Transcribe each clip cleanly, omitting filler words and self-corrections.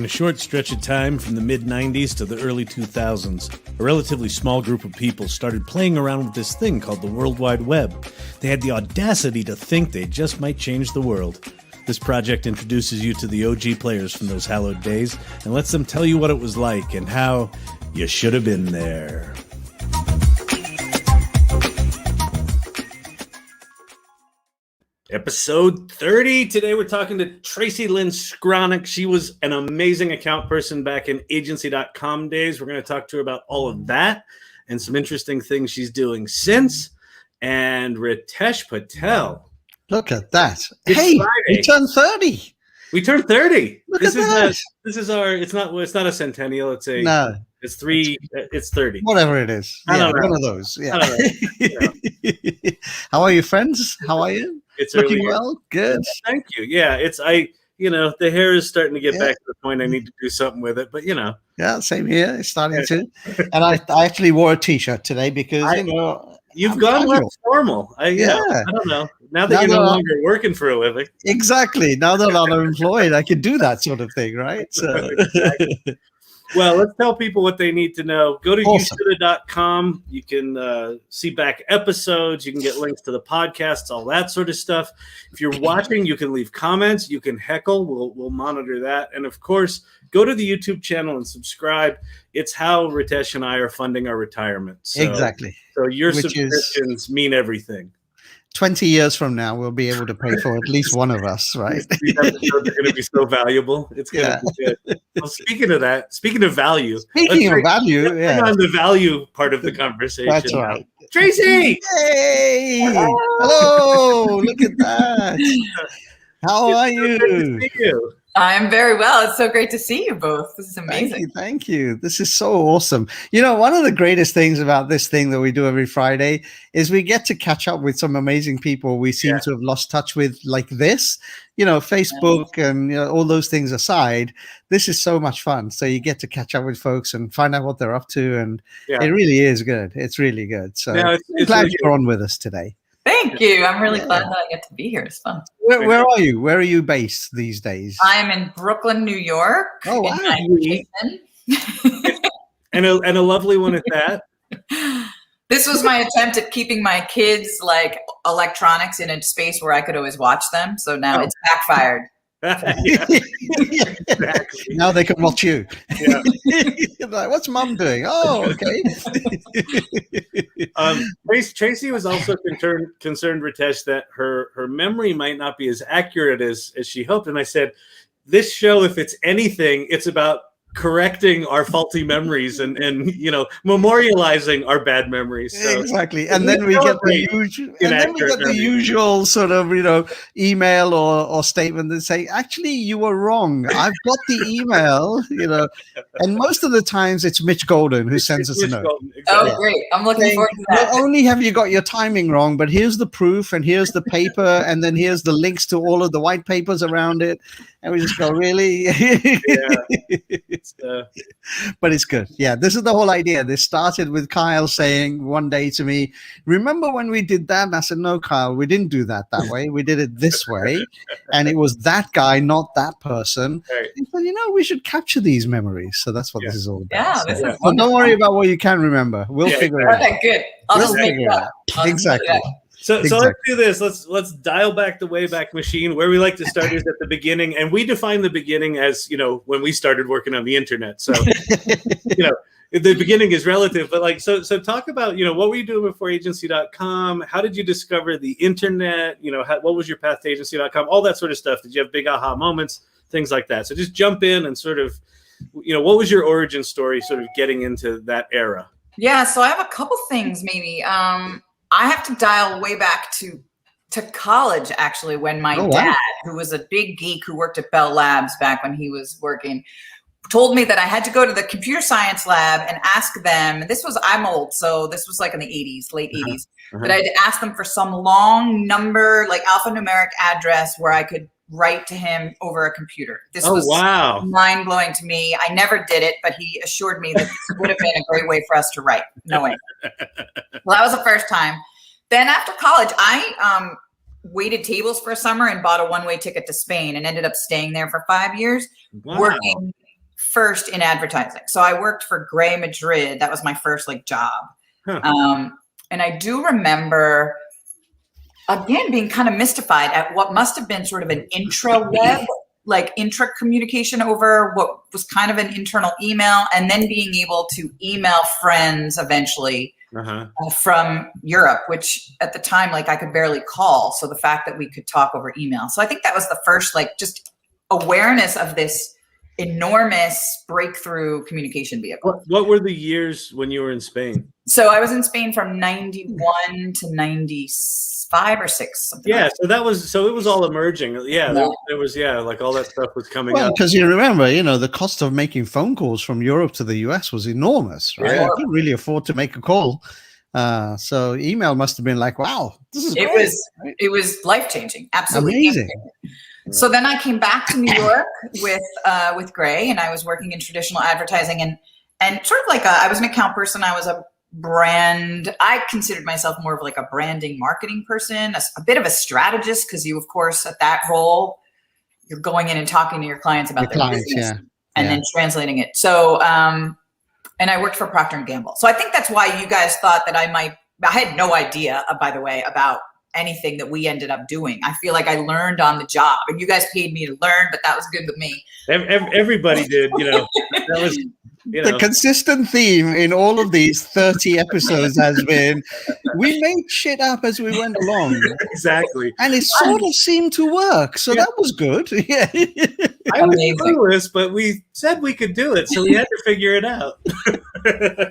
In a short stretch of time from the mid-90s to the early 2000s, a relatively small group of people started playing around with this thing called the World Wide Web. They had the audacity to think they just might change the world. This project introduces you to the OG players from those hallowed days and lets them tell you what it was like and how you should have been there. Episode 30. Today we're talking to Tracey Lynne Scronic. She was an amazing account person back in Agencycom days. We're going to talk to her about all of that and some interesting things she's doing since. And Ritesh Patel. Look at that. It's hey, Friday. we turned 30. We turned 30. Look at that. This is our, it's not a centennial. It's a, no. It's 30. Whatever it is. I don't know. One of those. Yeah. I don't know. How are you, friends? How are you? It's looking early. well. Good. Thank you. Yeah, the hair is starting to get back to the point I need to do something with it, but Yeah, same here. It's starting to. And I actually wore a t-shirt today because you've gone less formal. I don't know. Now that you're no longer working for a living. Exactly. Now that I'm unemployed, I can do that sort of thing, right? So. Exactly. Well, let's tell people what they need to know. Go to ushould've.com. You can see back episodes. You can get links to the podcasts, all that sort of stuff. If you're watching, you can leave comments. You can heckle. We'll monitor that. And, of course, go to the YouTube channel and subscribe. It's how Ritesh and I are funding our retirement. So, exactly. So your subscriptions mean everything. 20 years from now, we'll be able to pay for at least one of us, right? These episodes are going to be so valuable. It's going to be good. Well, speaking of value. On the value part of the conversation. That's right. Tracey! Hey! Hello! Look at that. How are you? Good to see you. I'm very well. It's so great to see you both. This is amazing. Thank you. This is so awesome. One of the greatest things about this thing that we do every Friday is we get to catch up with some amazing people we seem to have lost touch with, like this. Facebook and all those things aside, this is so much fun. So you get to catch up with folks and find out what they're up to. And it really is good. It's really good. So I'm glad you're on with us today. Thank you. I'm really glad that I get to be here. It's fun. Where are you? Where are you based these days? I'm in Brooklyn, New York. Oh, wow. and a lovely one at that. This was my attempt at keeping my kids electronics in a space where I could always watch them. So now it's backfired. Exactly. Now they can watch you. Yeah. Like, what's mom doing? Oh, okay. Tracey was also concerned, Ritesh, that her memory might not be as accurate as she hoped. And I said, this show, if it's anything, it's about correcting our faulty memories and memorializing our bad memories. So exactly. And then we get the usual sort of email or statement that say, actually you were wrong. I've got the email, and most of the times it's Mitch Golden who sends us a note. Exactly. Oh, great. I'm looking forward to that. Not only have you got your timing wrong, but here's the proof and here's the paper and then here's the links to all of the white papers around it. And we just go, really? But it's good. Yeah, this is the whole idea. This started with Kyle saying one day to me, remember when we did that? And I said, no, Kyle, we didn't do that way. We did it this way. And it was that guy, not that person. Right. He said, we should capture these memories. So that's what this is all about. Yeah, this is But don't worry about what you can remember. We'll figure it out. Okay, good. I'll just make it up. Exactly. So let's do this. Let's dial back the Wayback Machine. Where we like to start is at the beginning, and we define the beginning as when we started working on the internet. So the beginning is relative, but so talk about what were you doing before Agency.com? How did you discover the internet? What was your path to Agency.com? All that sort of stuff. Did you have big aha moments? Things like that. So just jump in and sort of what was your origin story? Sort of getting into that era. Yeah. So I have a couple things maybe. I have to dial way back to college, actually, when my dad, who was a big geek who worked at Bell Labs back when he was working, told me that I had to go to the computer science lab and ask them. I'm old, so this was in the 80s, late 80s. But I had to ask them for some long number, alphanumeric address where I could write to him over a computer. This was mind-blowing to me. I never did it, but he assured me that this would have been a great way for us to write. No way. Well, that was the first time. Then after college, I waited tables for a summer and bought a one-way ticket to Spain and ended up staying there for 5 years, working first in advertising. So I worked for Grey Madrid. That was my first like job. And I do remember, again, being kind of mystified at what must have been sort of an intra-web, like intra-communication over what was kind of an internal email, and then being able to email friends eventually from Europe, which at the time, like I could barely call. So the fact that we could talk over email. So I think that was the first, like, just awareness of this enormous breakthrough communication vehicle. What were the years when you were in Spain? So I was in Spain from 91 to 95 or 6. Something like that. So it was all emerging. Yeah, there was, like all that stuff was coming up. Because you remember, the cost of making phone calls from Europe to the US was enormous, right? I couldn't really afford to make a call. So email must have been like, wow, this is great. It was life-changing. Absolutely. Amazing. So then I came back to New York with Grey, and I was working in traditional advertising and sort of like I was an account person. I was a brand. I considered myself more of like a branding marketing person, a bit of a strategist, because you, of course, at that role, you're going in and talking to your clients about their business and then translating it. So, and I worked for Procter & Gamble. So I think that's why you guys thought that I had no idea, by the way, about anything that we ended up doing. I feel like I learned on the job, and you guys paid me to learn, but that was good with me. Everybody did, that was, the consistent theme in all of these 30 episodes has been, we made shit up as we went along. Exactly. And it sort of seemed to work. So that was good. Yeah. I was clueless, but we said we could do it. So we had to figure it out.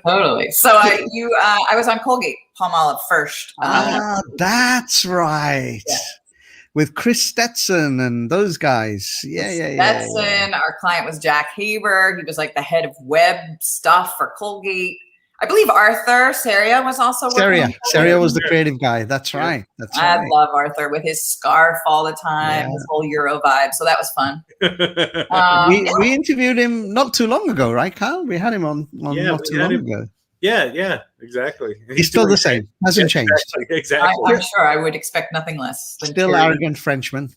Totally. So I was on Colgate Palmolive first. That's right. Yeah. With Chris Stetson and those guys. Stetson, our client was Jack Haber. He was like the head of web stuff for Colgate. I believe Arthur Seria was also working. Seria was the creative guy. That's right. I love Arthur with his scarf all the time, his whole Euro vibe. So that was fun. We interviewed him not too long ago, right, Kyle? We had him on not too long ago. Yeah, exactly. He's still the same. Hasn't changed. Exactly. I'm sure I would expect nothing less. Still arrogant Frenchman.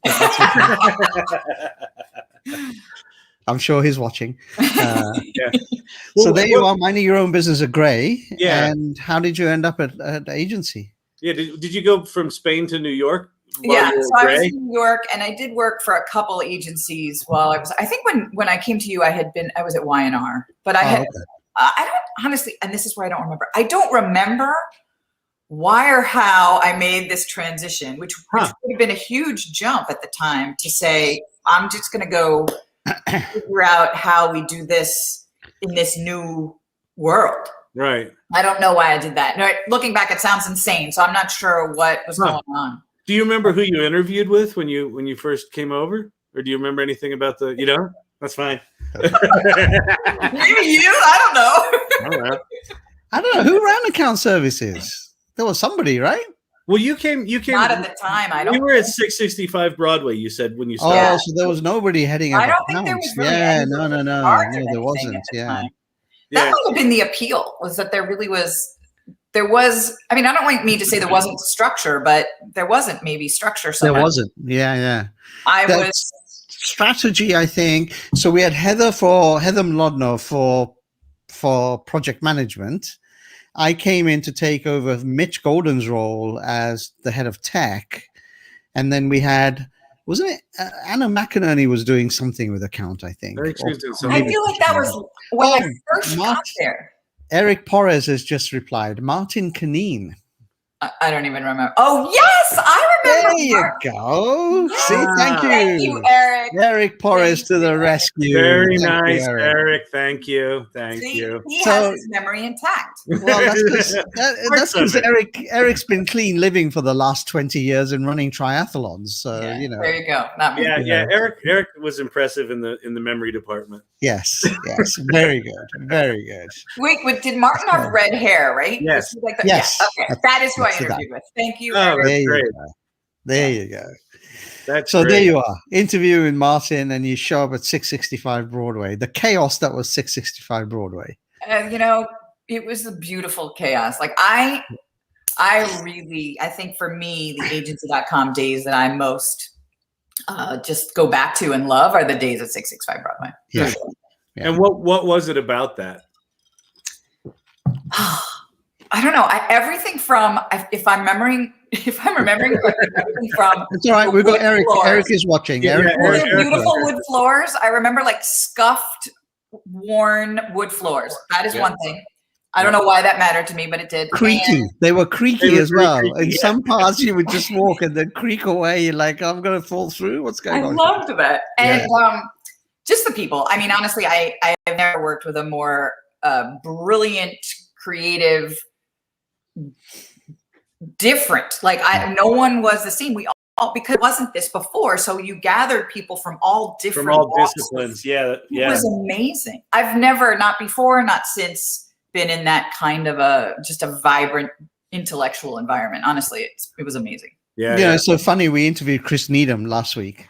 I'm sure he's watching. So there you are, minding your own business at Grey. Yeah. And how did you end up at agency? Yeah. Did you go from Spain to New York? Yeah. So I was in New York, and I did work for a couple agencies while I was. I think when I came to you, I was at Y&R, but I had. Okay. I don't honestly, and this is where I don't remember. I don't remember why or how I made this transition, which would have been a huge jump at the time to say, I'm just going to go figure out how we do this in this new world. Right. I don't know why I did that. No, looking back, it sounds insane. So I'm not sure what was going on. Do you remember who you interviewed with when you first came over? Or do you remember anything about the, That's fine. Maybe you? I don't know. I don't know. Who ran account services? There was somebody, right? Well, you came. Not at the time. I don't. You were at 665 Broadway. You said when you started. Oh, so there was nobody heading up. I don't think there was. Really no, there wasn't. That might have been the appeal. Was that there really was. There was. I mean, I don't mean to say there wasn't structure, but there wasn't maybe structure. Somewhere. There wasn't. Yeah. was. Strategy, I think. So we had Heather Mlodno for project management. I came in to take over Mitch Golden's role as the head of tech, and then we had, wasn't it Anna McInerney was doing something with account, I think. I feel like that was when I first got there. Eric Porres has just replied. Martin Canine. I don't even remember. Oh, yes, I remember. There you go. Yes. See, thank you. Thank you, Eric. Eric Porres to the rescue. Very nice, Eric. Thank you. He has his memory intact. Well, that's because Eric's been clean living for the last 20 years and running triathlons. So, There you go. Not me. Yeah. Eric was impressive in the memory department. Yes. Very good. Wait, did Martin have red hair, right? Yes. Yes. Okay. That is who I interviewed with. Thank you. There you go. There you are, interviewing Martin, and you show up at 665 Broadway. The chaos that was 665 Broadway. It was a beautiful chaos. Like I think for me, the Agencycom days that I most just go back to and love are the days at 665 Broadway. Yeah. Yeah. And what was it about that? I don't know. Everything from if I'm remembering everything from. It's all right. We've got Eric. Floors. Eric is watching. Yeah, Eric, Were Eric, they beautiful wood floors? I remember like scuffed, worn wood floors. That is one thing. I don't know why that mattered to me, but it did. Creaky. They were creaky They were as well. creaky, In some parts, you would just walk and then creak away. You're like, I'm going to fall through. What's going on? I loved that. And just the people. I mean, honestly, I've never worked with a more brilliant, creative, different. Like no one was the same. We all, because it wasn't this before. So you gathered people from all different disciplines. Yeah. It was amazing. I've never, not before, not since, been in that kind of just a vibrant intellectual environment. Honestly, it was amazing. Yeah. It's so funny. We interviewed Chris Needham last week.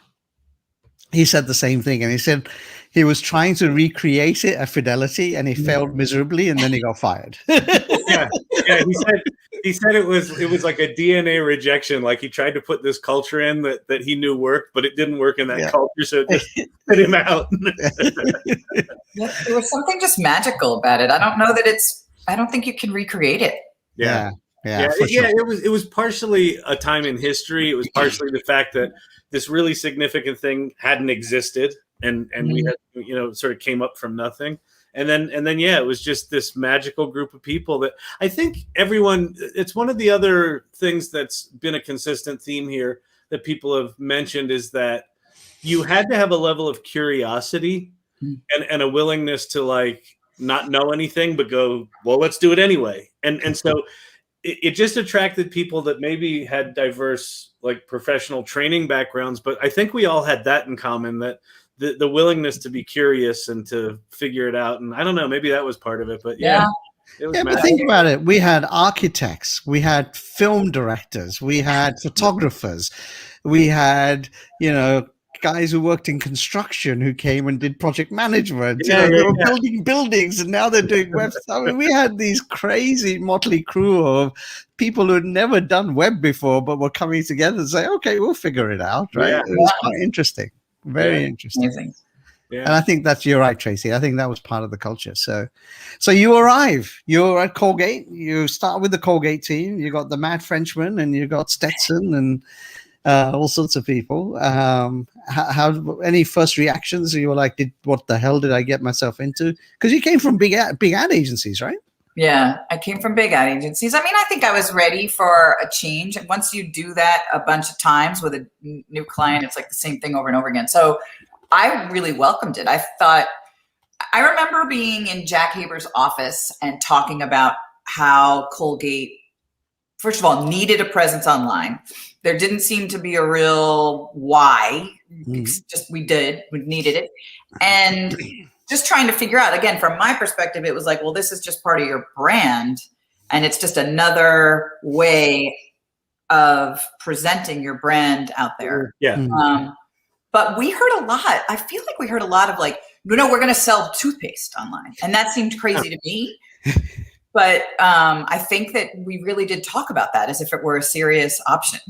He said the same thing, and he said he was trying to recreate it at Fidelity, and he failed miserably, and then he got fired. yeah. He said it was like a DNA rejection. Like he tried to put this culture in that he knew worked, but it didn't work in that culture, so it just spit him out. There was something just magical about it. I don't know that I don't think you can recreate it. Yeah. Sure. It was partially a time in history. It was partially the fact that this really significant thing hadn't existed, and we had, sort of came up from nothing. And then it was just this magical group of people that I think everyone. It's one of the other things that's been a consistent theme here that people have mentioned is that you had to have a level of curiosity and a willingness to like not know anything, but go, well, let's do it anyway. And so it just attracted people that maybe had diverse like professional training backgrounds, but I think we all had that in common, that the willingness to be curious and to figure it out. And I don't know, maybe that was part of it, but but think about it. We had architects, we had film directors, we had photographers, we had, guys who worked in construction who came and did project management. They were building buildings, and now they're doing websites. I mean, we had these crazy motley crew of people who had never done web before, but were coming together and say, okay, we'll figure it out. Right. Yeah. It was quite interesting. Very interesting. Amazing. Yeah. And I think you're right, Tracy. I think that was part of the culture. So you arrive, you're at Colgate, you start with the Colgate team, you got the Mad Frenchman, and you got Stetson and all sorts of people. How any first reactions? You were like, what the hell did I get myself into? Because you came from big ad agencies, right? Yeah, I came from big ad agencies. I mean, I think I was ready for a change. And once you do that a bunch of times with a new client, it's like the same thing over and over again. So I really welcomed it. I remember being in Jack Haber's office and talking about how Colgate, first of all, needed a presence online. There didn't seem to be a real why. Just we needed it. And just trying to figure out, again, from my perspective, it was like, well, this is just part of your brand, and it's just another way of presenting your brand out there. Yeah. But we heard a lot. I feel like we heard a lot of like, no, we're going to sell toothpaste online. And that seemed crazy to me. But I think that we really did talk about that as if it were a serious option.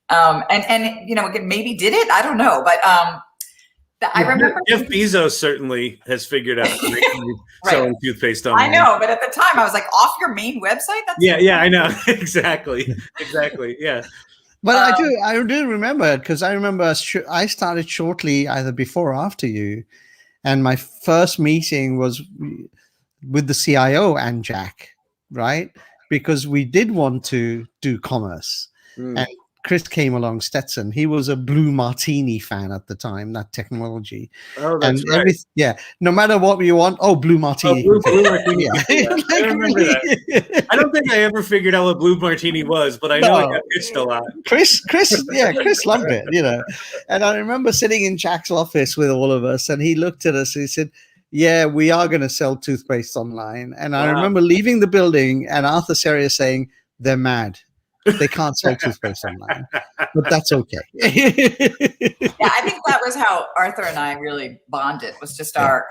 And again, maybe did it? I don't know. But I remember Jeff Bezos certainly has figured out selling toothpaste online. I know, but at the time I was like, off your main website? I know. Exactly. Yeah. But I do remember, because I remember I started shortly either before or after you, and my first meeting was with the CIO and Jack, right? Because we did want to do commerce. And Chris came along, Stetson. He was a Blue Martini fan at the time, that technology. Oh, that's right. No matter what you want, Blue Martini. Blue Martini. I remember that. I don't think I ever figured out what Blue Martini was, but I know I got pitched a lot. Chris loved it, And I remember sitting in Jack's office with all of us, and he looked at us and he said, yeah, we are going to sell toothpaste online. And I remember leaving the building and Arthur Seria saying, they're mad. They can't sell toothpaste online, but that's okay. I think that was how Arthur and I really bonded, was just our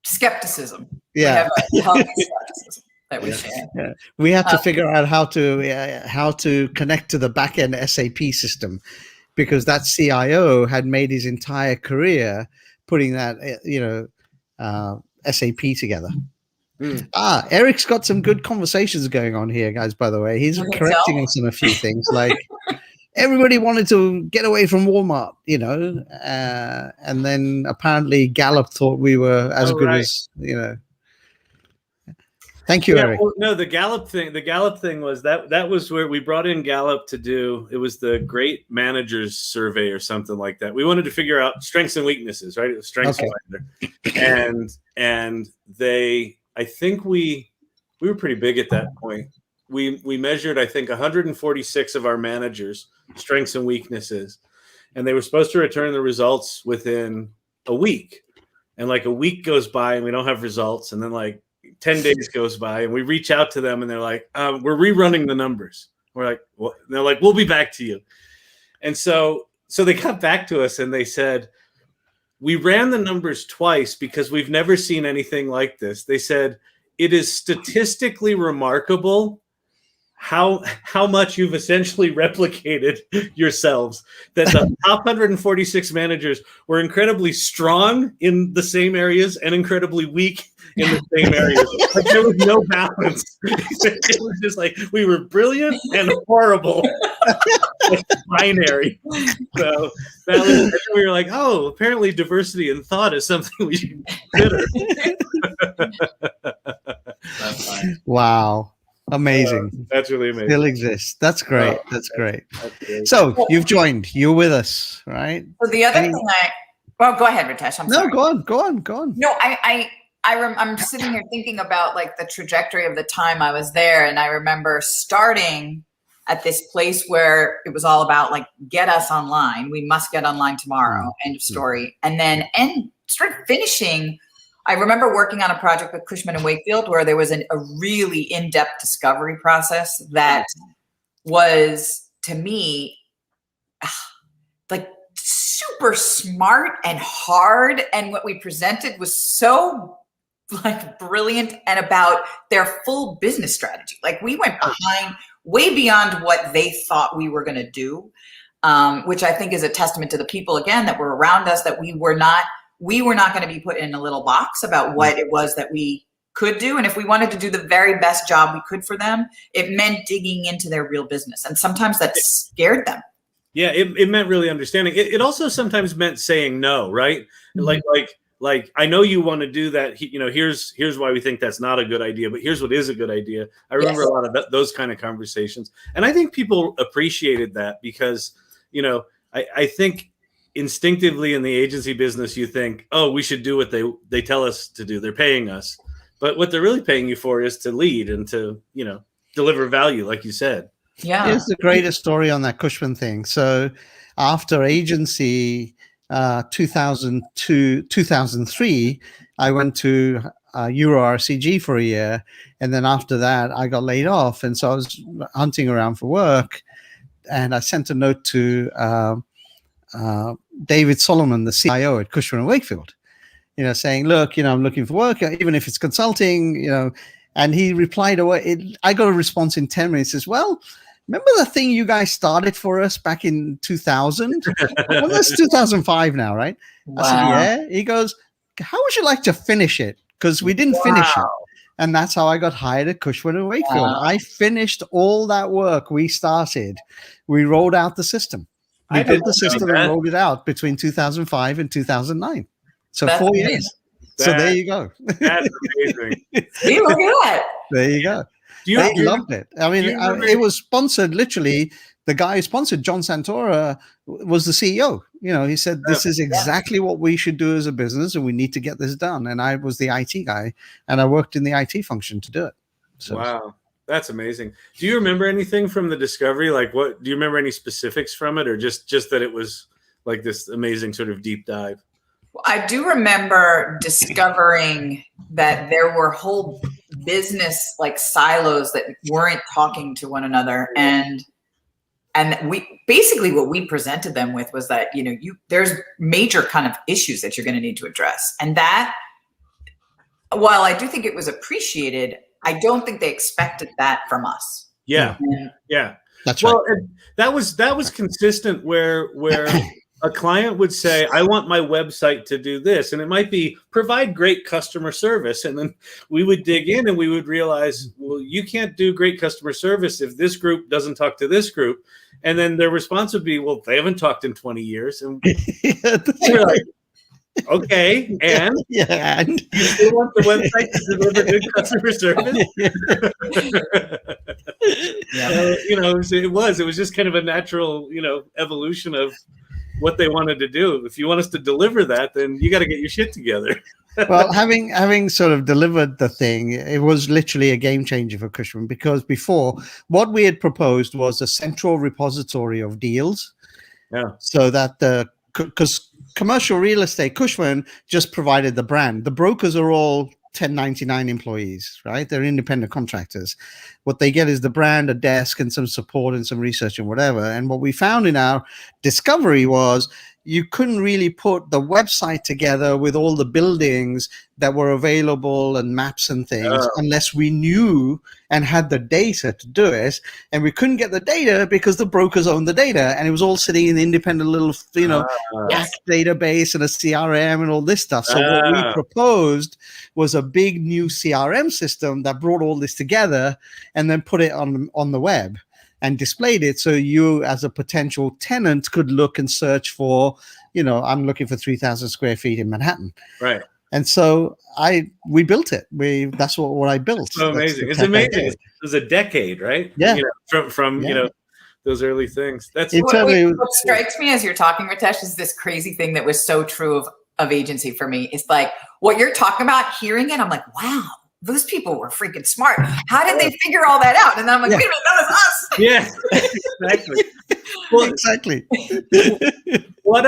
skepticism. Yeah. We have a healthy skepticism that we share. Yeah. We had to figure out how to connect to the back end SAP system, because that CIO had made his entire career putting that, SAP together. Eric's got some good conversations going on here, guys, by the way. He's correcting us on a few things. Like, everybody wanted to get away from Walmart, and then apparently Gallup thought we were as good as, Thank you, Eric. Well, no, the Gallup thing was that was where we brought in Gallup to do, it was the Great Managers Survey or something like that. We wanted to figure out strengths and weaknesses, right? It was strengths finder. And I think we were pretty big at that point. We measured, I think, 146 of our managers' strengths and weaknesses, and they were supposed to return the results within a week. And like a week goes by and we don't have results, and then like 10 days goes by and we reach out to them and they're like, we're rerunning the numbers. We're like, well, they're like, we'll be back to you. And so they got back to us and they said, we ran the numbers twice because we've never seen anything like this. They said, it is statistically remarkable how much you've essentially replicated yourselves, that the top 146 managers were incredibly strong in the same areas and incredibly weak in the same areas. Like, there was no balance. It was just like, we were brilliant and horrible. Like binary. So that was, we were like, oh, apparently diversity in thought is something we should consider. That's fine. Wow. Amazing. That's really amazing. Still exists. That's great. That's great. So you've joined. You're with us, right? So the other thing well, go ahead, Ritesh. I'm sorry. Go on. No, I'm sitting here thinking about like the trajectory of the time I was there, and I remember starting at this place where it was all about like, get us online. We must get online tomorrow. End of story. And then sort of finishing. I remember working on a project with Cushman and Wakefield where there was a really in-depth discovery process that was, to me, like super smart and hard. And what we presented was so like brilliant and about their full business strategy. Like, we went way beyond what they thought we were going to do, which I think is a testament to the people, again, that were around us, that we were not going to be put in a little box about what it was that we could do. And if we wanted to do the very best job we could for them, it meant digging into their real business. And sometimes that scared them. Yeah, it meant really understanding. It also sometimes meant saying no, right? Mm-hmm. Like I know you want to do that. Here's why we think that's not a good idea, but here's what is a good idea. I remember a lot of those kind of conversations. And I think people appreciated that because, I think instinctively in the agency business, you think, oh, we should do what they tell us to do. They're paying us. But what they're really paying you for is to lead and to, deliver value, like you said. Yeah. Here's the greatest story on that Cushman thing. So after agency 2003, I went to Euro RCG for a year. And then after that, I got laid off. And so I was hunting around for work. And I sent a note to David Solomon, the CIO at Cushman and Wakefield, saying, look, I'm looking for work, even if it's consulting, and he replied away. I got a response in 10 minutes. He says, well, remember the thing you guys started for us back in 2000? Well, that's 2005 now, right? Wow. I said, yeah. He goes, how would you like to finish it? Because we didn't finish it. And that's how I got hired at Cushman and Wakefield. Wow. I finished all that work we started. We rolled out the system. We built the system and rolled it out between 2005 and 2009. So that's 4 years. So there you go. That's amazing. See, look at that. There you go. They loved it. I mean, it was sponsored, literally. The guy who sponsored, John Santora, was the CEO. He said, this is exactly what we should do as a business, and we need to get this done. And I was the IT guy, and I worked in the IT function to do it. So, wow. That's amazing. Do you remember anything from the discovery? Like, what do you remember any specifics from it, or just that it was like this amazing sort of deep dive? I do remember discovering that there were whole business like silos that weren't talking to one another. And we basically, what we presented them with was that, there's major kind of issues that you're going to need to address. And that, while I do think it was appreciated, I don't think they expected that from us. Yeah. Yeah. That's right. Well, that was consistent where a client would say, I want my website to do this. And it might be provide great customer service. And then we would dig in and we would realize, well, you can't do great customer service if this group doesn't talk to this group. And then their response would be, well, they haven't talked in 20 years. And we're like, okay, and and you still want the website to deliver good customer service? So, it was just kind of a natural, evolution of what they wanted to do. If you want us to deliver that, then you got to get your shit together. Well, having sort of delivered the thing, it was literally a game changer for Cushman, because before, what we had proposed was a central repository of deals. Yeah. So that because commercial real estate, Cushman just provided the brand. The brokers are all 1099 employees, right? They're independent contractors. What they get is the brand, a desk, and some support and some research and whatever. And what we found in our discovery was you couldn't really put the website together with all the buildings that were available and maps and things unless we knew and had the data to do it. And we couldn't get the data because the brokers owned the data, and it was all sitting in an independent little, database and a CRM and all this stuff. So what we proposed was a big new CRM system that brought all this together and then put it on the web and displayed it, so you as a potential tenant could look and search for, I'm looking for 3,000 square feet in Manhattan. Right. And so we built it. That's what I built. That's so amazing. It's amazing. It was a decade, right? Yeah. From those early things. That's what strikes me as you're talking, Ritesh, is this crazy thing that was so true of agency for me. It's like what you're talking about, hearing it, I'm like, wow. Those people were freaking smart. How did they figure all that out? And then I'm like, wait a minute, that was us. Yeah, exactly. Well, exactly. What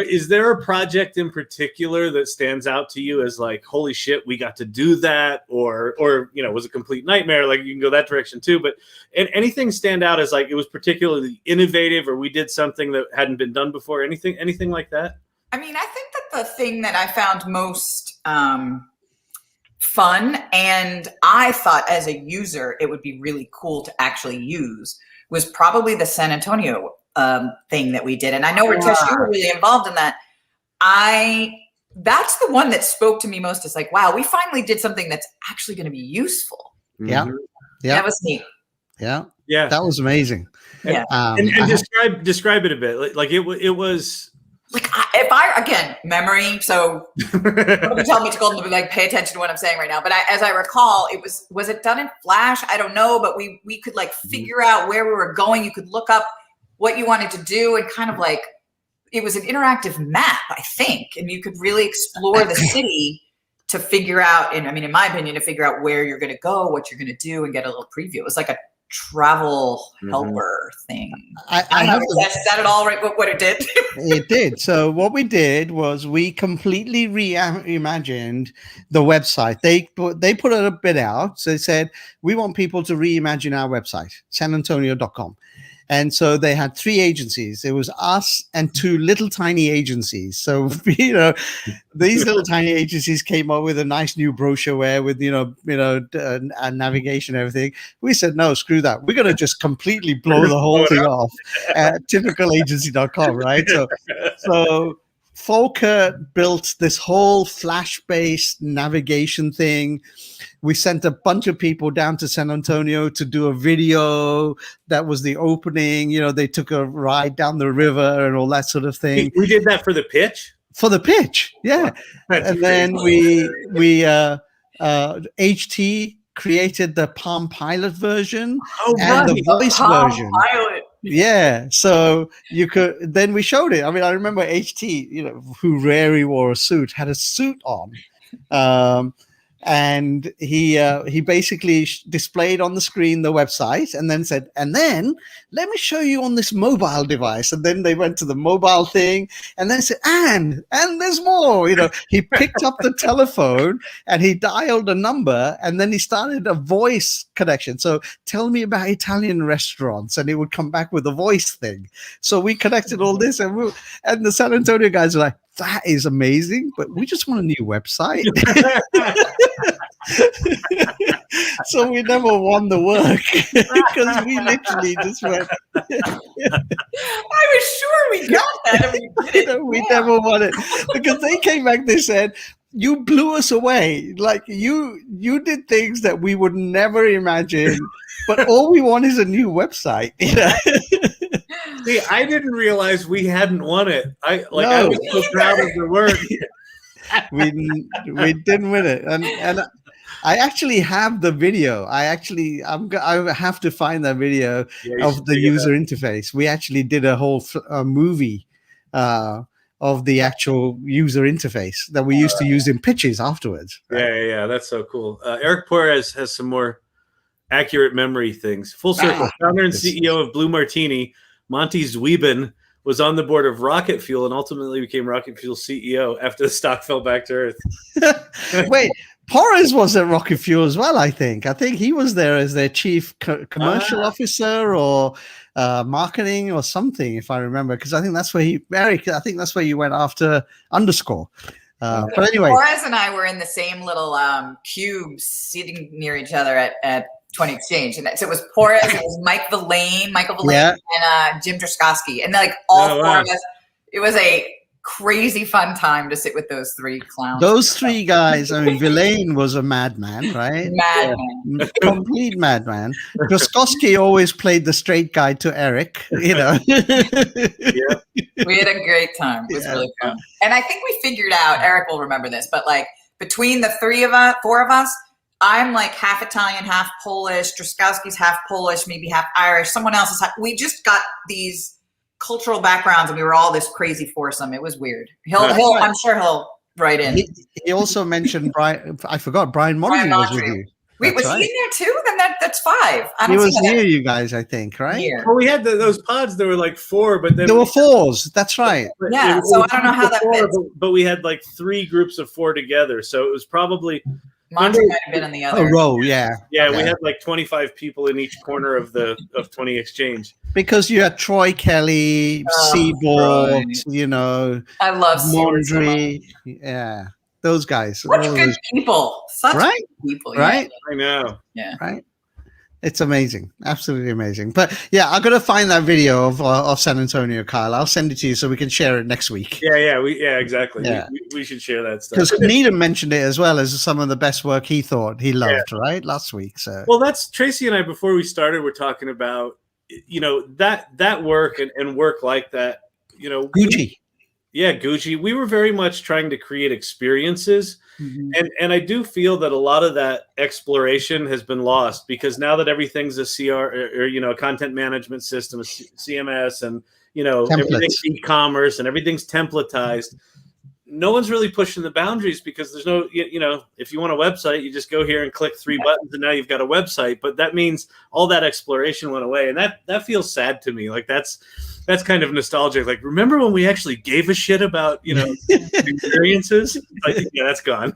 is there a project in particular that stands out to you as like, holy shit, we got to do that, or was a complete nightmare? Like, you can go that direction too. But anything stand out as like it was particularly innovative, or we did something that hadn't been done before? Anything like that? I mean, I think that the thing that I found most fun, and I thought as a user it would be really cool to actually use, was probably the San Antonio thing that we did. And I know, Ritesh, you were really involved in that. That's the one that spoke to me most. It's like, wow, we finally did something that's actually going to be useful. Yeah. Mm-hmm. Yeah. That was neat. Yeah. Yeah. That was amazing. Yeah. And describe it a bit. Like it was. Like again, memory. So don't tell me to go and like pay attention to what I'm saying right now. But as I recall, was it done in Flash? I don't know, but we could like figure out where we were going. You could look up what you wanted to do, and kind of like it was an interactive map, I think, and you could really explore the city to figure out. And I mean, in my opinion, to figure out where you're going to go, what you're going to do, and get a little preview. It was like a travel helper thing. I have is that at all right? What it did? It did. So what we did was we completely reimagined the website. They put a bit out. So they said, we want people to reimagine our website, sanantonio.com. And so they had 3 agencies. It was us and 2 little tiny agencies. So, these little tiny agencies came up with a nice new brochure with, navigation and everything. We said, no, screw that. We're going to just completely blow the whole thing off at typicalagency.com, right? So Volker built this whole Flash-based navigation thing. We sent a bunch of people down to San Antonio to do a video. That was the opening. They took a ride down the river and all that sort of thing. We did that for the pitch? For the pitch, yeah. And then we HT created the Palm Pilot version and the voice version. Pilot. Yeah, so then we showed it. I mean, I remember HT, who rarely wore a suit, had a suit on. And he basically displayed on the screen the website, and then said, and then let me show you on this mobile device. And then they went to the mobile thing, and then said, and there's more. He picked up the telephone and he dialed a number, and then he started a voice connection. So tell me about Italian restaurants, and it would come back with a voice thing. So we connected all this, and the San Antonio guys were like, that is amazing, but we just want a new website. So we never won the work because we literally just went. I was sure we got that and we did it. We never won it because they came back. They said, "You blew us away. Like you did things that we would never imagine. But all we want is a new website." You know? See, I didn't realize we hadn't won it. I was so proud of the work. we didn't win it, and I actually have the video. I have to find that video of the user interface. We actually did a whole movie of the actual user interface that we used to use in pitches afterwards. Right? Yeah, that's so cool. Eric Porres has some more accurate memory things. Full circle. Founder and CEO of Blue Martini, Monty Zwiebin was on the board of Rocket Fuel and ultimately became Rocket Fuel CEO after the stock fell back to earth. Wait, Porres was at Rocket Fuel as well, I think. I think he was there as their chief commercial officer or marketing or something, if I remember, because I think that's where I think that's where you went after Underscore. But anyway. Porres and I were in the same little cube sitting near each other at 20 Exchange. And so it was Porres, it was Michael Verlaine, and Jim Druskowski. And like all four of us, it was a crazy fun time to sit with those three clowns. Those three guys, I mean, Verlaine was a madman, right? Madman. Complete madman. Druskowski always played the straight guy to Eric, you know. We had a great time. It was really fun. And I think we figured out, Eric will remember this, but like between the four of us, I'm like half Italian, half Polish. Druskowski's half Polish, maybe half Irish. Someone else is half. We just got these cultural backgrounds, and we were all this crazy foursome. It was weird. I'm sure he'll write in. He also mentioned Brian. I forgot Brian Monty was with you. Wait, was he in there too? Then that's five. He was near you guys, I think, right? Here. Well, we had those pods. There were like four, but then there were fours. That's right. Yeah. So I don't know how that fits. But we had like three groups of four together, so it was probably. Monty might have been in the other row, yeah. Yeah, we had like 25 people in each corner of 20 Exchange. Because you had Troy Kelly, Seaboard, you know. I love Mondry. Yeah, those guys. Such good people. Such good people. Right? I know. Yeah. Right? It's amazing. Absolutely amazing. But yeah, I'm going to find that video of San Antonio, Kyle. I'll send it to you so we can share it next week. Yeah, exactly. Yeah. We should share that stuff. Because Needham mentioned it as well as some of the best work he thought he loved, right? Last week. So well, that's Tracey and I, before we started, we're talking about, you know, that work and work like that, you know. Gucci. Gucci. We were very much trying to create experiences. Mm-hmm. And I do feel that a lot of that exploration has been lost because now that everything's a CR or you know, a content management system, a CMS, and you know, everything's e-commerce and everything's templatized, no one's really pushing the boundaries because there's no, you know, if you want a website, you just go here and click 3 buttons and now you've got a website. But that means all that exploration went away, and that feels sad to me. Like that's kind of nostalgic. Like, remember when we actually gave a shit about, you know, experiences? Like, yeah, that's gone.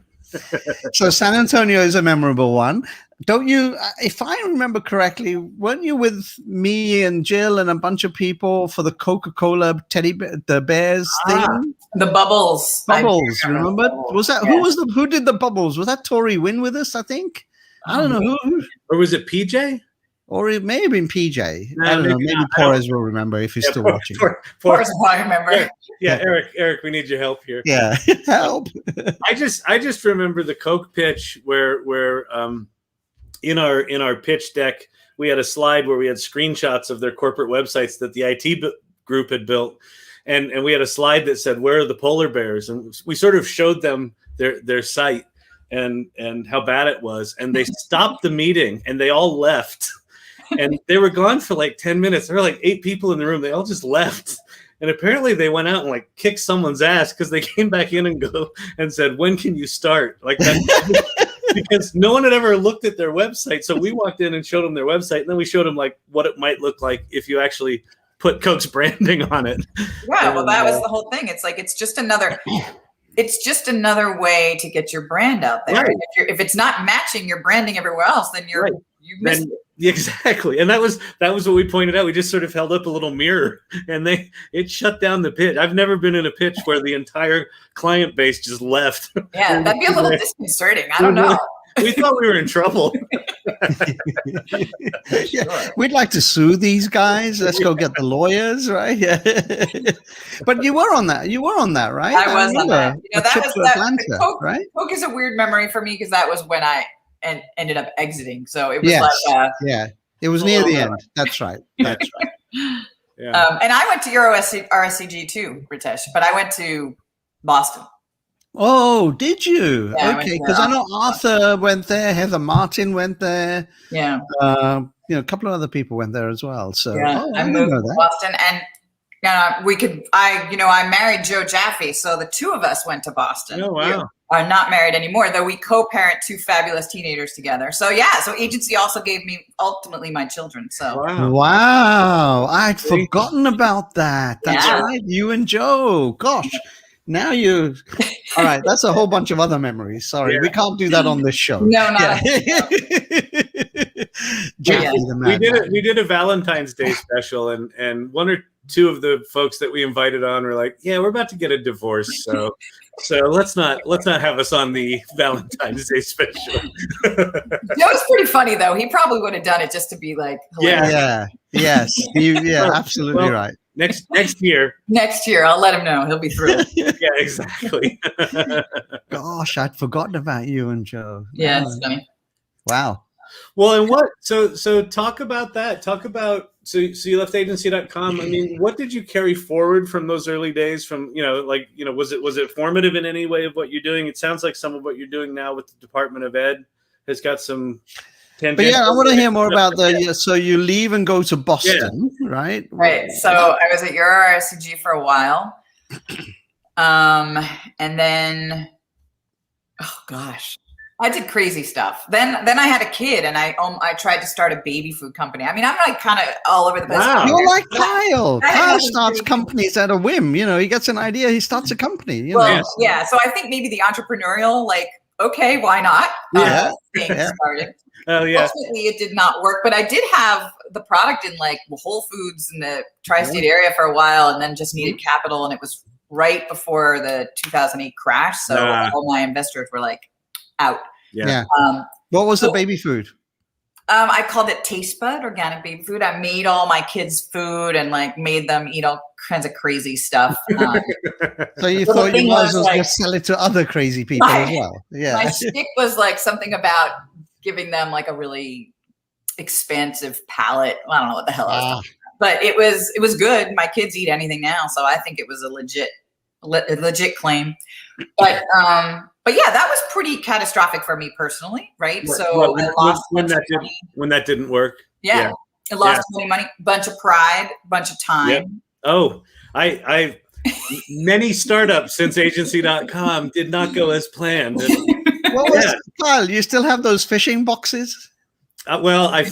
So San Antonio is a memorable one. Don't you, if I remember correctly, weren't you with me and Jill and a bunch of people for the Coca-Cola the bears thing? The bubbles. Remember? Was that who did the bubbles? Was that Tori Wynn with us, I think? I don't know who. Or was it PJ? Or it may have been PJ. I don't know. Maybe Porres will remember if he's still watching. Porres will remember. Yeah, Eric, we need your help here. Yeah, help. I just remember the Coke pitch where in our pitch deck we had a slide where we had screenshots of their corporate websites that the IT group had built, and we had a slide that said, "Where are the polar bears?" And we sort of showed them their site and how bad it was, and they stopped the meeting and they all left. And they were gone for like 10 minutes. There were like 8 people in the room. They all just left. And apparently they went out and like kicked someone's ass because they came back in and said, "When can you start?" Like that. Because no one had ever looked at their website. So we walked in and showed them their website. And then we showed them like what it might look like if you actually put Coke's branding on it. Yeah, well, that was the whole thing. It's like, it's just another way to get your brand out there. Right. If it's not matching your branding everywhere else, then you missed it. Exactly. And that was what we pointed out. We just sort of held up a little mirror and it shut down the pitch. I've never been in a pitch where the entire client base just left. Yeah, that'd be a little disconcerting. I don't know. We thought we were in trouble. Yeah, we'd like to sue these guys. Let's go get the lawyers, right? Yeah. But you were on that. You were on that, right? I was on that. You know, that trip was to that. Atlanta, Coke, right? Coke is a weird memory for me because that was when I ended up exiting. So it was yeah, it was near the end. That's right. That's right. Yeah. And I went to Euro RSCG too, Ritesh, but I went to Boston. Oh, did you? Yeah, okay, because I know Arthur went there, Heather Martin went there. Yeah. A couple of other people went there as well. So yeah, I moved to Boston, and I married Joe Jaffe, so the two of us went to Boston. Oh, wow. We are not married anymore, though we co-parent two fabulous teenagers together. So so agency also gave me ultimately my children. So wow, I'd forgotten about that. That's right, you and Joe. Gosh, now you. All right, that's a whole bunch of other memories. Sorry, we can't do that on this show. No, not. We did a Valentine's Day special, and one or two of the folks that we invited on were like, "Yeah, we're about to get a divorce, so let's not have us on the Valentine's Day special." Joe's pretty funny though. He probably would have done it just to be like, hilarious. Yes, absolutely right. Next year. Next year, I'll let him know. He'll be thrilled. Yeah, exactly. Gosh, I'd forgotten about you and Joe. Yeah, it's funny. Wow. Well, and what? So talk about that. Talk about so you left Agency.com. I mean, what did you carry forward from those early days? From was it formative in any way of what you're doing? It sounds like some of what you're doing now with the Department of Ed has got some. But I want to hear more about so you leave and go to Boston, right? Right. So I was at Euro RSCG for a while. And then, oh gosh, I did crazy stuff. Then I had a kid, and I tried to start a baby food company. I mean, I'm like kind of all over the place. Wow. You're like Kyle. Kyle starts companies at a whim. He gets an idea, he starts a company. So I think maybe the entrepreneurial, like, okay, why not? Thing started. Oh yeah. Ultimately, it did not work, but I did have the product in like Whole Foods in the tri-state area for a while, and then just needed capital, and it was right before the 2008 crash, so all my investors were like out. Yeah. What was the baby food? I called it Taste Bud Organic Baby Food. I made all my kids food and like made them eat all kinds of crazy stuff. So you thought you might as well just sell it to other crazy people as well. Yeah. My stick was like something about giving them like a really expansive palate. I don't know what the hell I was talking about, but it was good. My kids eat anything now, so I think it was a legit claim. But yeah, that was pretty catastrophic for me personally, right? So I lost when that didn't work. Yeah. I lost money, bunch of pride, bunch of time. Yep. Oh, I many startups since Agency.com did not go as planned. Kyle, you still have those fishing boxes? Well, I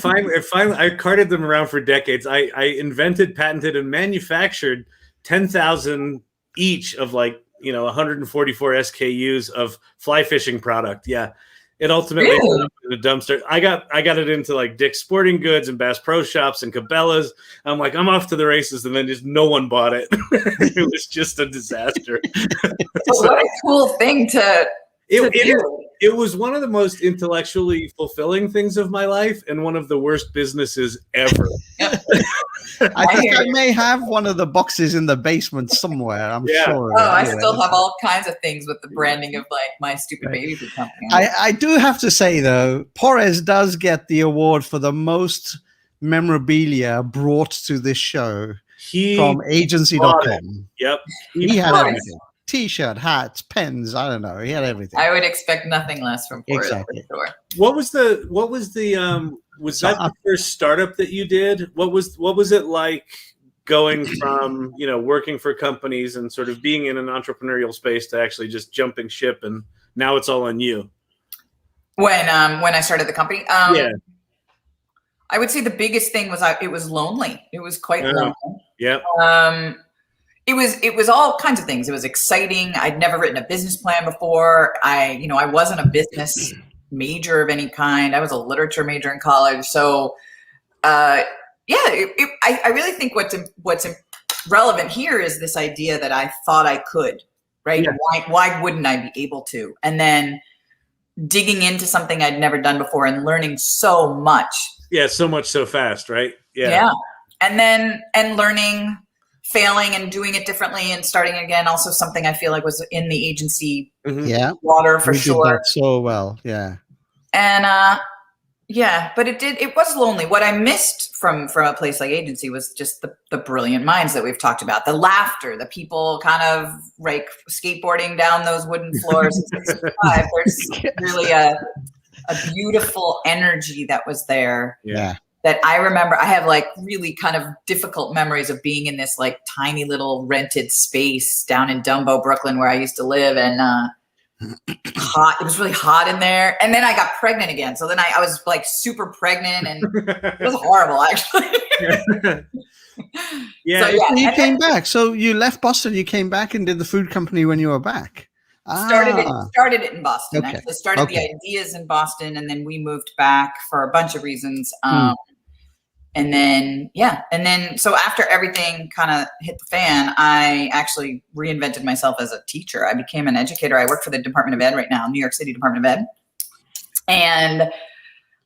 carted them around for decades. I invented, patented, and manufactured 10,000 each of 144 SKUs of fly fishing product. Yeah. It ultimately ended up in a dumpster. I got it into like Dick's Sporting Goods and Bass Pro Shops and Cabela's. I'm like, I'm off to the races, and then just no one bought it. It was just a disaster. What a cool thing to do. It was one of the most intellectually fulfilling things of my life, and one of the worst businesses ever. I think I may have one of the boxes in the basement somewhere. I'm sure. Oh, I still have all kinds of things with the branding of like my stupid baby food company. I do have to say though, Porres does get the award for the most memorabilia brought to this show from Agency.com. Yep. He had everything. T-shirt, hats, pens. I don't know. He had everything. I would expect nothing less from Porres. Exactly. For sure. Was that the first startup that you did? What was it like going from working for companies and sort of being in an entrepreneurial space to actually just jumping ship, and now it's all on you? When I started the company, I would say the biggest thing was it was lonely. It was quite lonely. Yeah. It was all kinds of things. It was exciting. I'd never written a business plan before. I wasn't a business major of any kind. I was a literature major in college. So, I really think what's relevant here is this idea that I thought I could, right? Yeah. Why wouldn't I be able to? And then digging into something I'd never done before and learning so much. Yeah, so much so fast, right? Yeah. And learning, failing and doing it differently and starting again. Also something I feel like was in the agency water for sure. Did that so well. Yeah. And but it was lonely. What I missed from a place like agency was just the brilliant minds that we've talked about, the laughter, the people kind of like skateboarding down those wooden floors. There's really a beautiful energy that was there. Yeah. That I remember. I have like really kind of difficult memories of being in this like tiny little rented space down in Dumbo, Brooklyn, where I used to live, and hot. It was really hot in there. And then I got pregnant again. So then I was like super pregnant, and it was horrible actually. You came back. So you left Boston, you came back and did the food company when you were back. Started it in Boston. Okay. Actually started the ideas in Boston, and then we moved back for a bunch of reasons. And then so after everything kind of hit the fan, I actually reinvented myself as a teacher. I became an educator. I work for the Department of Ed right now, New York City Department of Ed. And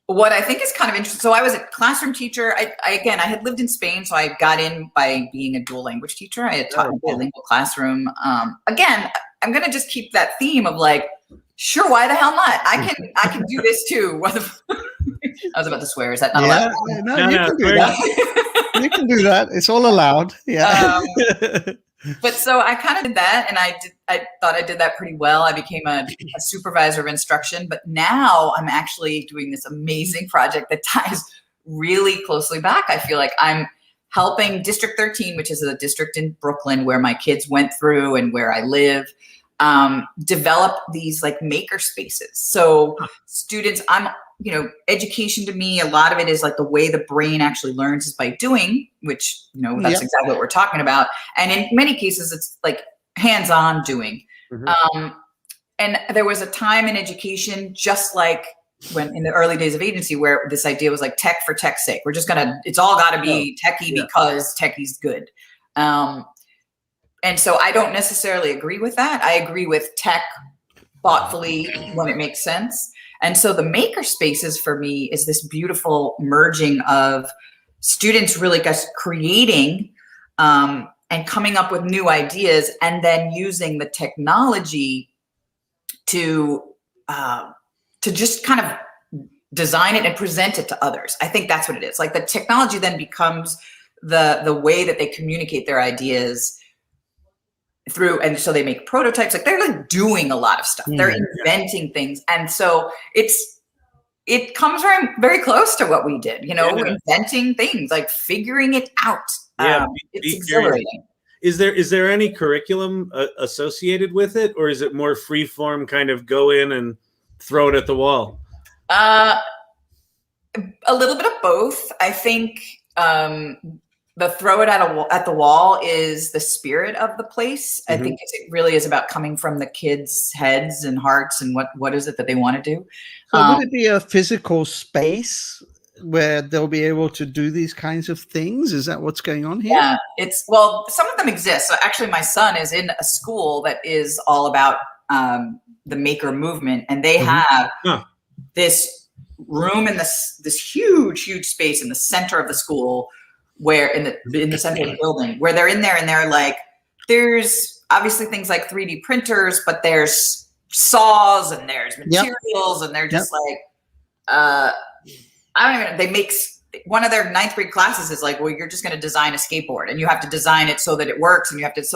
what I think is kind of interesting, so I was a classroom teacher. I had lived in Spain, so I got in by being a dual language teacher. I had taught in a bilingual classroom. Again, I'm going to just keep that theme of like, sure, why the hell not? I can do this too. I was about to swear. Is that not allowed? No, you can do that. You can do that. It's all allowed. Yeah. But so I kind of did that, and I thought I did that pretty well. I became a supervisor of instruction, but now I'm actually doing this amazing project that ties really closely back. I feel like I'm helping District 13, which is a district in Brooklyn where my kids went through and where I live, develop these like maker spaces. So students, education to me, a lot of it is like the way the brain actually learns is by doing, which, that's exactly what we're talking about. And in many cases, it's like hands-on doing. And there was a time in education, just like when in the early days of agency, where this idea was like tech for tech's sake. It's all got to be techie because techie's good. And so I don't necessarily agree with that. I agree with tech thoughtfully when it makes sense. And so the maker spaces for me is this beautiful merging of students really just creating and coming up with new ideas, and then using the technology to just kind of design it and present it to others. I think that's what it is. Like the technology then becomes the way that they communicate their ideas through, and so they make prototypes. Like they're like doing a lot of stuff. They're inventing things, and so it comes very, very close to what we did. Inventing things, like figuring it out. It's exhilarating. Is there any curriculum associated with it, or is it more free form, kind of go in and throw it at the wall? A little bit of both. I think. The throw it at the wall is the spirit of the place. I think it really is about coming from the kids' heads and hearts and what is it that they want to do. So would it be a physical space where they'll be able to do these kinds of things? Is that what's going on here? Yeah, some of them exist. So actually my son is in a school that is all about the maker movement, and they have this room in this huge space in the center of the school, where in the center of the building, where they're in there and they're like, there's obviously things like 3D printers, but there's saws and there's materials and they're just like, I don't even know. They make one of their 9th grade classes is like, well, you're just going to design a skateboard and you have to design it so that it works, and that's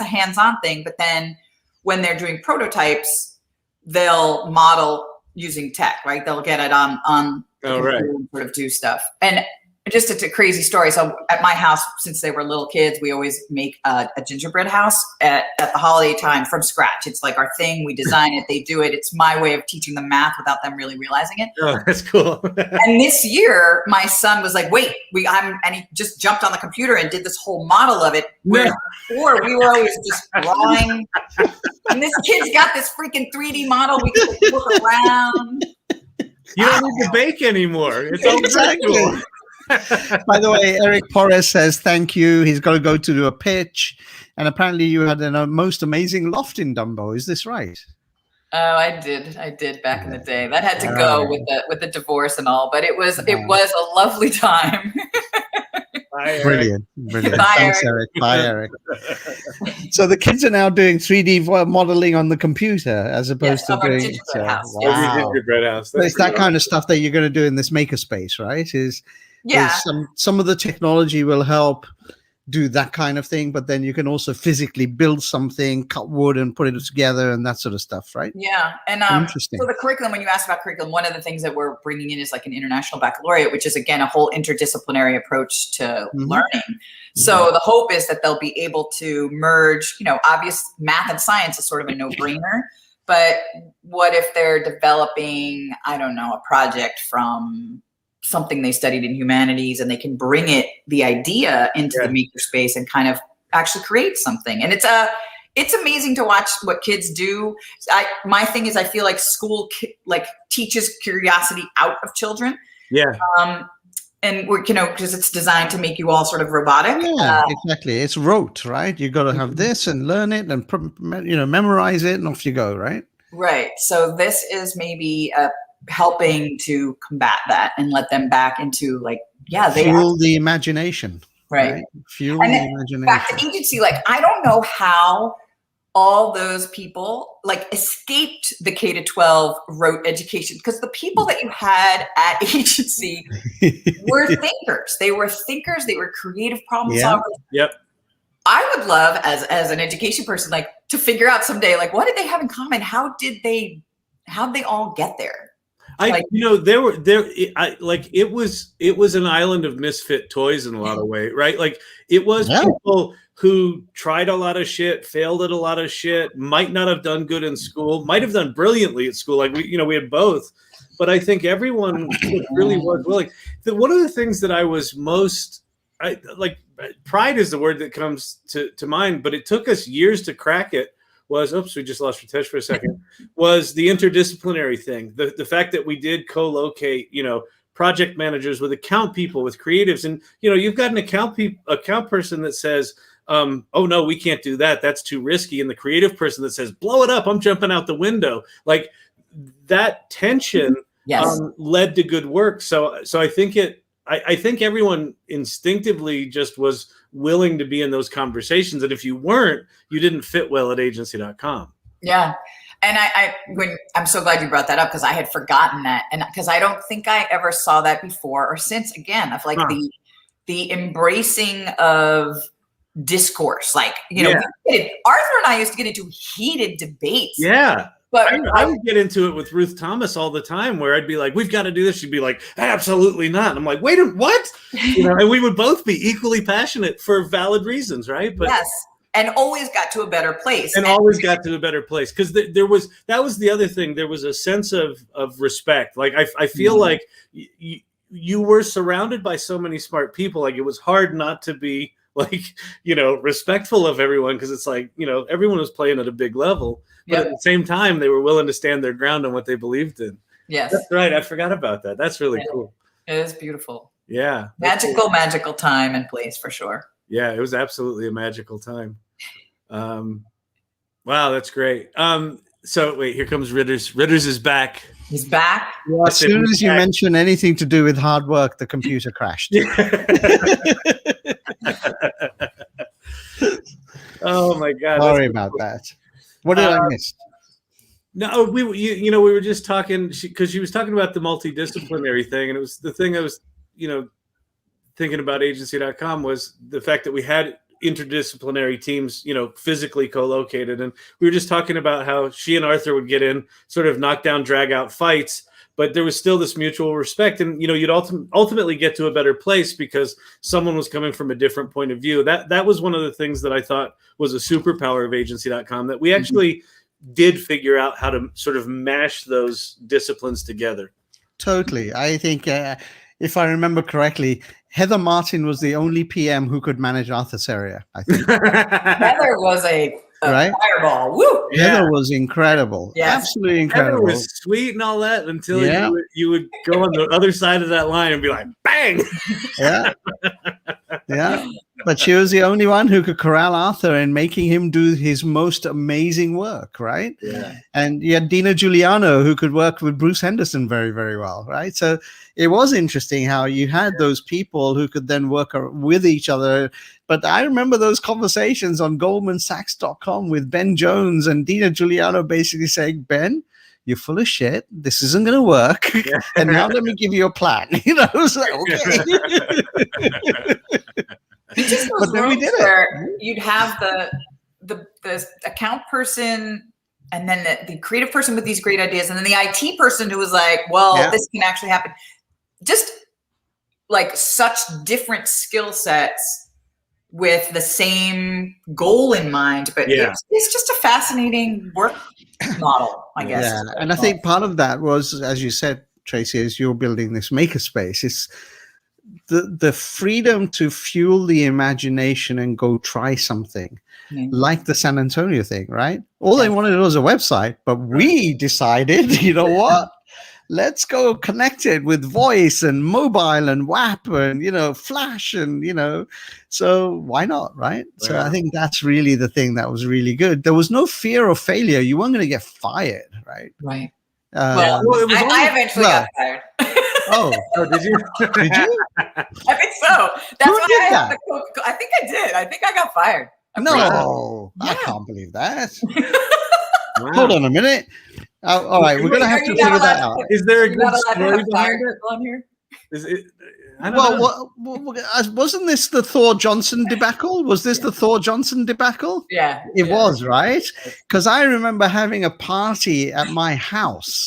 a hands-on thing. But then when they're doing prototypes, they'll model using tech, right? They'll get it on sort of do stuff. And just it's a crazy story. So at my house, since they were little kids, we always make a gingerbread house at the holiday time from scratch. It's like our thing. We design it. They do it. It's my way of teaching them math without them really realizing it. Oh, that's cool. And this year, my son was like, wait, and he just jumped on the computer and did this whole model of it. Where before we were always just drawing. And this kid's got this freaking 3D model. We can look around. You don't need to bake anymore. It's all virtual. By the way, Eric Porres says thank you. He's got to go to do a pitch, and apparently you had a most amazing loft in Dumbo. Is this right? Oh, I did back in the day. That had to go with the divorce and all, but it was a lovely time. Brilliant. Bye, Thanks, Eric. Bye, Eric. So the kids are now doing 3D modeling on the computer as opposed to doing gingerbread house. Wow. Gingerbread house. So it's that kind of stuff that you're going to do in this makerspace, right? Is some of the technology will help do that kind of thing, but then you can also physically build something, cut wood and put it together and that sort of stuff, right? Yeah. And interesting. So the curriculum, when you asked about curriculum, one of the things that we're bringing in is like an international baccalaureate, which is again a whole interdisciplinary approach to learning. So the hope is that they'll be able to merge, obvious math and science is sort of a no-brainer, but what if they're developing, I don't know, a project from something they studied in humanities, and they can bring the idea into the makerspace and kind of actually create something. And it's amazing to watch what kids do. My thing is, I feel like school teaches curiosity out of children. Yeah. And we're, because it's designed to make you all sort of robotic. Yeah, exactly. It's rote, right? You got to have this and learn it and memorize it, and off you go, right? Right. So this is maybe helping to combat that and let them back into fuel the imagination. Right. Fuel the imagination. Back to agency, I don't know how all those people escaped the K-12 rote education, because the people that you had at agency were thinkers. They were thinkers. They were creative problem solvers. Yep. I would love as an education person, to figure out someday, what did they have in common? How'd they all get there? It was an island of misfit toys in a lot of ways, right? It was people who tried a lot of shit, failed at a lot of shit, might not have done good in school, might have done brilliantly at school. We had both, but I think everyone really was willing. One of the things that I was most, pride is the word that comes to mind, but it took us years to crack it. We just lost Ritesh for a second, was the interdisciplinary thing. The fact that we did co-locate, project managers with account people, with creatives. And, you've got an account person that says, oh no, we can't do that. That's too risky. And the creative person that says, blow it up, I'm jumping out the window. That tension led to good work. So I think I think everyone instinctively just was willing to be in those conversations. And if you weren't, you didn't fit well at Agency.com. Yeah. And I'm so glad you brought that up, because I had forgotten that. And because I don't think I ever saw that before or since, again, of the embracing of discourse. Arthur and I used to get into heated debates. Yeah. But I would get into it with Ruth Thomas all the time, where I'd be like, we've got to do this. She'd be like, absolutely not. And I'm like, wait, what? And we would both be equally passionate for valid reasons, right? But yes. And always got to a better place. Because that was the other thing. There was a sense of respect. I feel like you were surrounded by so many smart people. It was hard not to be respectful of everyone, because it's everyone was playing at a big level. But at the same time, they were willing to stand their ground on what they believed in. Yes. That's right. I forgot about that. That's really cool. It is beautiful. Yeah. Magical time and place, for sure. Yeah, it was absolutely a magical time. Wow, that's great. So wait, here comes Ritters. Ritters is back. He's back. As soon as you mention anything to do with hard work, the computer crashed. Oh my God. Sorry about that. What did I miss? No, we were just talking, because she was talking about the multidisciplinary thing, and it was the thing I was, thinking about Agency.com was the fact that we had interdisciplinary teams, physically co-located, and we were just talking about how she and Arthur would get in, sort of knock down, drag out fights, but there was still this mutual respect, and you'd ultimately get to a better place because someone was coming from a different point of view. That was one of the things that I thought was a superpower of Agency.com, that we actually did figure out how to sort of mash those disciplines together. Totally. I think if I remember correctly, Heather Martin was the only PM who could manage Arthur's area, I think. Heather was a fireball. Woo! Heather was incredible. Yes. Absolutely incredible. Heather was sweet and all that until you would go on the other side of that line and be like, bang! Yeah. Yeah, but she was the only one who could corral Arthur and making him do his most amazing work, right? Yeah. And you had Dina Giuliano, who could work with Bruce Henderson very, very well, right? So it was interesting how you had those people who could then work with each other. But I remember those conversations on GoldmanSachs.com with Ben Jones and Dina Giuliano basically saying, Ben, you're full of shit. This isn't going to work. And now let me give you a plan. You know, it was like, okay. But then we did it. You'd have the account person, and then the creative person with these great ideas, and then the IT person who was like, well, this can actually happen. Just like such different skill sets with the same goal in mind. But it's just a fascinating work model, I guess. Yeah, and I think part of that was, as you said, Tracey, as you're building this makerspace, it's the freedom to fuel the imagination and go try something, like the San Antonio thing, right? All they wanted was a website, but we decided, you know what? Let's go connect it with voice and mobile and WAP and, you know, Flash and, you know, so why not, right? Yeah. So I think that's really the thing that was really good. There was no fear of failure. You weren't going to get fired, right? Right. Well, I eventually got fired. Oh, did you? Did you? I think so. That's why I have the Coke. I think I did. I think I got fired. No, I can't believe that. Hold on a minute. All right, we're gonna have to figure that out. Is there a good story behind it on here? Is it? Well, wasn't this the Thor Johnson debacle? Was this the Thor Johnson debacle? Yeah, it was, right? Because I remember having a party at my house,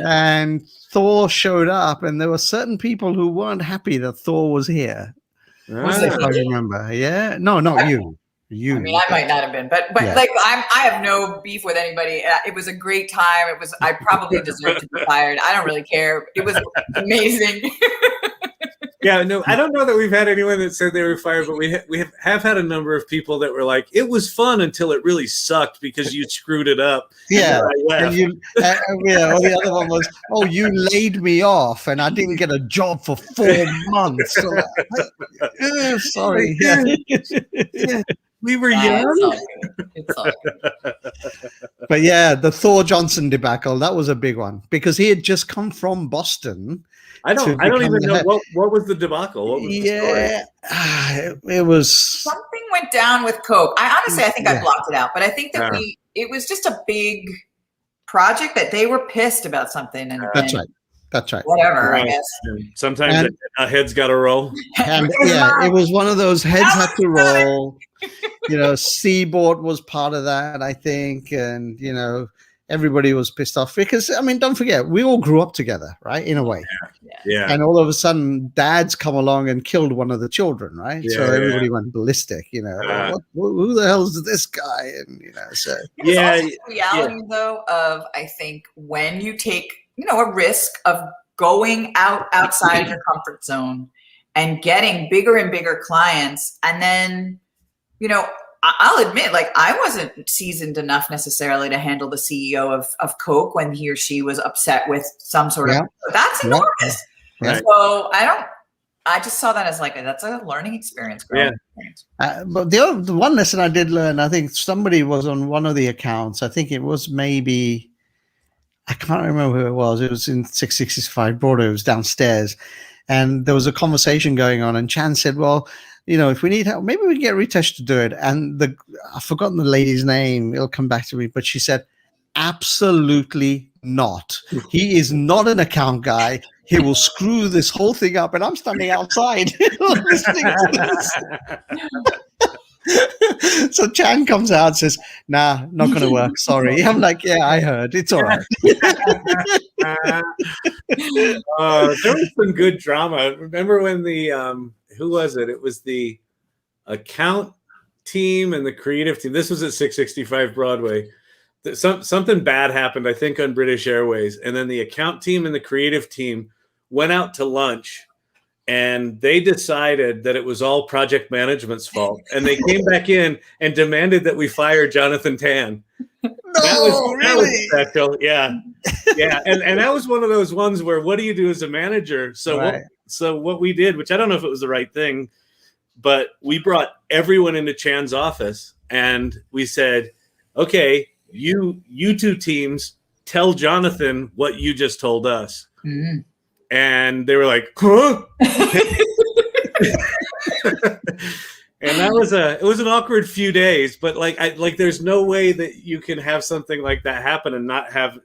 and Thor showed up, and there were certain people who weren't happy that Thor was here. If I remember, yeah. No, not you. I mean, I might not have been, but like I have no beef with anybody. It was a great time. I probably deserved to be fired. I don't really care. It was amazing. Yeah, no, I don't know that we've had anyone that said they were fired, but we have had a number of people that were like, it was fun until it really sucked because you screwed it up. Yeah, and or the other one was, oh, you laid me off and I didn't get a job for 4 months. So, sorry. Yeah. We were young. It's all good. But yeah, the Thor Johnson debacle, that was a big one because he had just come from Boston. I don't even know what was the debacle. What was the story? It was something went down with Coke. I think I blocked it out, but I think that it was just a big project that they were pissed about something. And that's right. That's right. Whatever, I guess. Sometimes a head's got to roll. And it was one of those heads had to roll. You know, Seaboard was part of that, I think, and you know, everybody was pissed off because I mean, don't forget, we all grew up together, right? In a way. Yeah. And all of a sudden, dads come along and killed one of the children, right? Yeah, so everybody went ballistic. You know, who the hell is this guy? And you know, so the reality though of I think when you take a risk of going outside your comfort zone and getting bigger and bigger clients. And then, I'll admit, like, I wasn't seasoned enough necessarily to handle the CEO of Coke when he or she was upset with some sort of, that's enormous. Yeah. So I just saw that as like, that's a learning experience. But the one lesson I did learn, I think somebody was on one of the accounts. I think it was maybe, I can't remember who it was. It was in 665 Broadway. It was downstairs. And there was a conversation going on. And Chan said, well, if we need help, maybe we can get Ritesh to do it. And I've forgotten the lady's name. It'll come back to me. But she said, absolutely not. He is not an account guy. He will screw this whole thing up. And I'm standing outside listening to this. So Chan comes out and says, nah, not going to work. Sorry. I'm like, yeah, I heard. It's all right. There was some good drama. Remember when who was it? It was the account team and the creative team. This was at 665 Broadway. Something bad happened, I think, on British Airways. And then the account team and the creative team went out to lunch. And they decided that it was all project management's fault. And they came back in and demanded that we fire Jonathan Tan. That was special. Yeah. Yeah. And that was one of those ones where what do you do as a manager? So So what we did, which I don't know if it was the right thing, but we brought everyone into Chan's office and we said, okay, you two teams, tell Jonathan what you just told us. Mm-hmm. And they were like, huh? And it was an awkward few days, but there's no way that you can have something like that happen and not have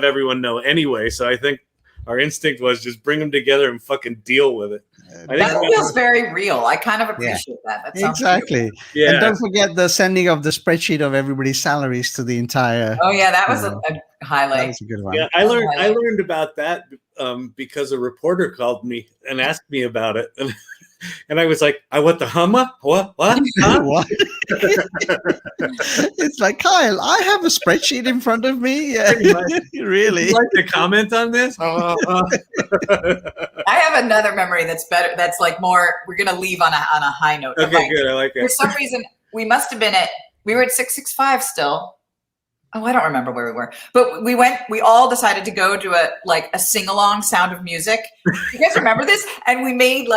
everyone know anyway. So I think our instinct was just bring them together and fucking deal with it. That feels very real. I kind of appreciate that. That sounds exactly. Yeah. And don't forget the sending of the spreadsheet of everybody's salaries to the entire. Oh yeah, that was a highlight. That was a good one. Yeah, I learned about that because a reporter called me and asked me about it. And I was like, I want the hummer? What? Huh? What? It's like, Kyle, I have a spreadsheet in front of me. Yeah. Really? Would you like to comment on this? I have another memory that's better. That's like more, we're going to leave on a high note. Okay, good. I like it. For some reason, we were at 665 still. Oh, I don't remember where we were, but we all decided to go to a sing-along Sound of Music. You guys remember this? And we made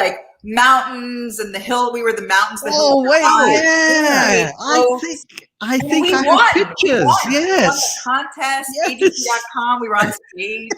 mountains and the hill. We were the mountains. Oh wait, yeah. I think I have pictures. Yes. We won the contest. Agencycom. We were on stage.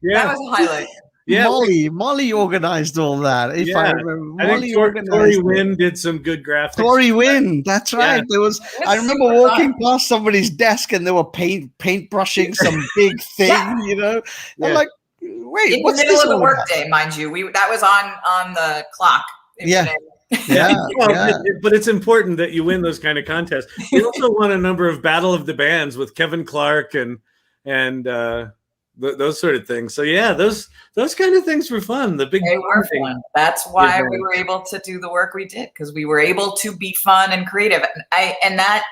Yeah, that was a highlight. Yeah, Molly organized all that. If I remember, I think Tori Wynn did some good graphics. Tori Wynn, that's right. Yeah. There was. I remember walking past somebody's desk and they were paint brushing some big thing. Yeah. I'm like, wait, in the middle of the workday, mind you. That was on the clock. Yeah. But it's important that you win those kind of contests. We also won a number of Battle of the Bands with Kevin Clark and those sort of things. So yeah, those kind of things were fun. They were fun. That's why we were able to do the work we did, because we were able to be fun and creative. And that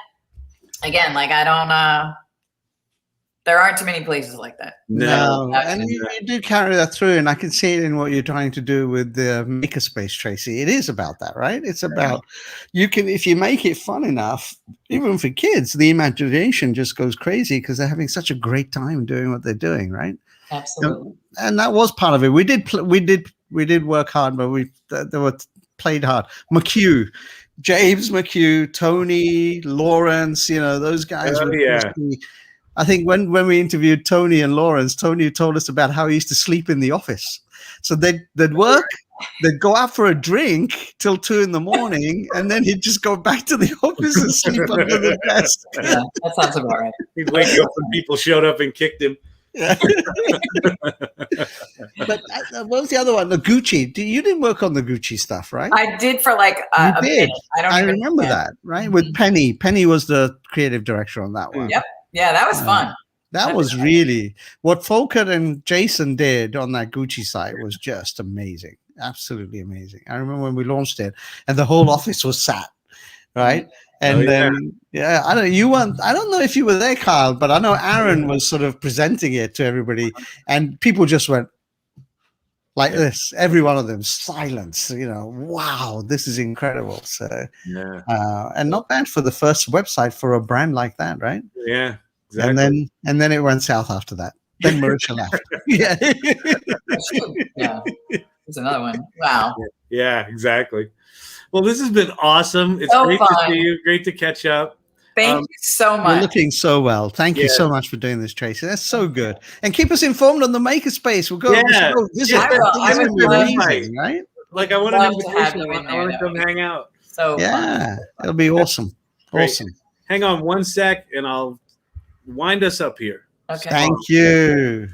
again, I don't. There aren't too many places like that. No. And you do carry that through, and I can see it in what you're trying to do with the makerspace, Tracy. It is about that, right? It's about if you make it fun enough, even for kids, the imagination just goes crazy because they're having such a great time doing what they're doing, right? Absolutely. And that was part of it. We did work hard, but they were played hard. James McHugh, Tony, Lawrence, those guys. I think when we interviewed Tony and Lawrence, Tony told us about how he used to sleep in the office. So they'd work, they'd go out for a drink till 2 a.m, and then he'd just go back to the office and sleep under the desk. Yeah, that sounds about right. He'd wake up when people showed up and kicked him. Yeah. But what was the other one? The Gucci. You didn't work on the Gucci stuff, right? I did for a minute. I remember that, right? With Penny. Penny was the creative director on that one. Yep. Yeah, that was fun. That was really what Volker and Jason did on that Gucci site was just amazing. Absolutely amazing. I remember when we launched it and the whole office was sat, right? And I don't know if you were there, Kyle, but I know Aaron was sort of presenting it to everybody and people just went like this. Every one of them, silence, wow, this is incredible. So, and not bad for the first website for a brand like that, right? Yeah. Exactly. And then it went south after that. Then Marisha left. Yeah. Yeah. There's another one. Wow. Yeah, exactly. Well, this has been awesome. It's so great fun. to see you. Great to catch up. Thank you so much. You're looking so well. Thank you so much for doing this, Tracy. That's so good. And keep us informed on the makerspace. We'll go visit. I It's will. going to be amazing, right? I want an invitation. I want to come hang out. So fun. It'll be awesome. Great. Awesome. Hang on one sec, and I'll wind us up here. Okay. Thank you.